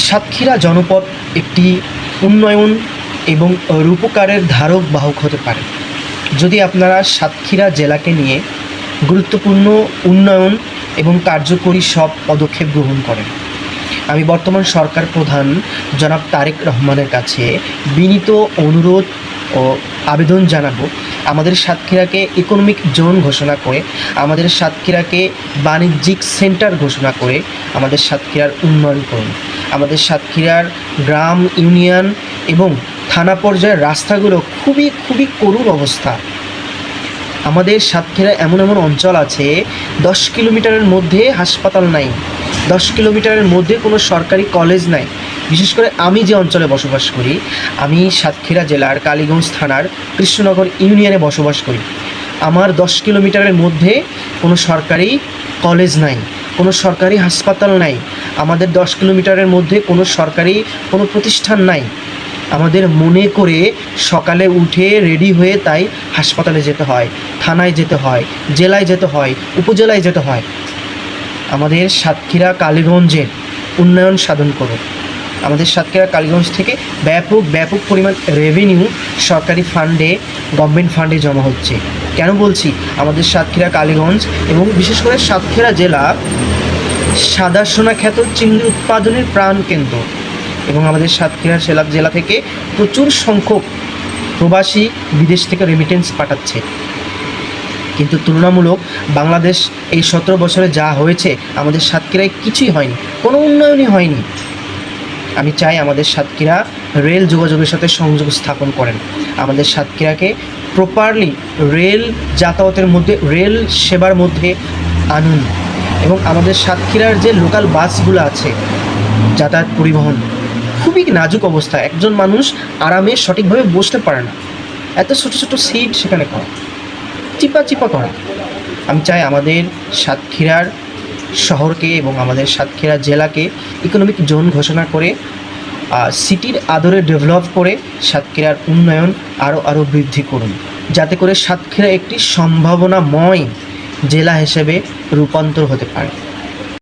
সাতক্ষীরা জনপদ একটি উন্নয়ন এবং রূপকারের ধারক বাহক হতে পারে যদি আপনারা সাতক্ষীরা জেলাকে নিয়ে গুরুত্বপূর্ণ উন্নয়ন এবং কার্যকরী সব পদক্ষেপ গ্রহণ করেন। আমি বর্তমান সরকার প্রধান জনাব তারেক রহমানের কাছে বিনীত অনুরোধ ও আবেদন জানাবো, আমাদের সাতক্ষীরাকে ইকোনমিক জোন ঘোষণা করে, আমাদের সাতক্ষীরাকে বাণিজ্যিক সেন্টার ঘোষণা করে আমাদের সাতক্ষীরার উন্নয়ন করুন। আমাদের সাতক্ষীরার গ্রাম, ইউনিয়ন এবং থানা পর্যায়ের রাস্তাগুলো খুবই করুণ অবস্থা। আমাদের সাতক্ষীরা এমন অঞ্চল আছে 10 কিলোমিটারের মধ্যে হাসপাতাল নাই, 10 কিলোমিটারের মধ্যে কোনো সরকারি কলেজ নাই। বিশেষ করে আমি যে অঞ্চলে বসবাস করি, আমি সাতক্ষীরা জেলার কালীগঞ্জ থানার কৃষ্ণনগর ইউনিয়নে বসবাস করি। আমার 10 কিলোমিটারের মধ্যে কোনো সরকারি কলেজ নাই, কোনো সরকারি হাসপাতাল নাই। আমাদের 10 কিলোমিটারের মধ্যে কোনো সরকারি কোনো প্রতিষ্ঠান নাই। আমাদের মনে করে সকালে উঠে রেডি হয়ে তাই হাসপাতালে যেতে হয়, থানায় যেতে হয়, জেলায় যেতে হয়, উপজেলায় যেতে হয়। আমাদের সাতক্ষীরা কালীগঞ্জের উন্নয়ন সাধন করুন। আমাদের সাতক্ষীরা কালীগঞ্জ থেকে ব্যাপক পরিমাণ রেভিনিউ সরকারি ফান্ডে, গভর্নমেন্ট ফান্ডে জমা হচ্ছে। কেন বলছি? আমাদের সাতক্ষীরা কালীগঞ্জ এবং বিশেষ করে সাতক্ষীরা জেলা সাদা সোনা খ্যাত চিংড়ি উৎপাদনের প্রাণকেন্দ্র এবং আমাদের সাতক্ষীরা জেলা থেকে প্রচুর সংখ্যক প্রবাসী বিদেশ থেকে রেমিটেন্স পাঠাচ্ছে। কিন্তু তুলনামূলক বাংলাদেশ এই 17 বছরে যা হয়েছে, আমাদের সাতক্ষীরায় কিছুই হয়নি, কোনো উন্নয়নই হয়নি। আমি চাই আমাদের সাতক্ষীরা রেল যোগাযোগের সাথে সংযোগ স্থাপন করেন, আমাদের সাতক্ষীরাকে প্রপারলি রেল যাতায়াতের মধ্যে, রেল সেবার মধ্যে আনুন এবং আমাদের সাতক্ষীরার যে লোকাল বাসগুলো আছে, যাতায়াত পরিবহন খুবই নাজুক অবস্থা। একজন মানুষ আরামে সঠিকভাবে বসতে পারে না, এত ছোট সিট সেখানে করা, চিপা করা। আমি চাই আমাদের সাতক্ষীরার শহরকে এবং আমাদের সাতক্ষীরা জেলাকে ইকোনমিক জোন ঘোষণা করে সিটির আদরে ডেভেলপ করে সাতক্ষীরার উন্নয়ন আরও বৃদ্ধি করুন, যাতে করে সাতক্ষীরা একটি সম্ভাবনাময় জেলা হিসেবে রূপান্তর হতে পারে।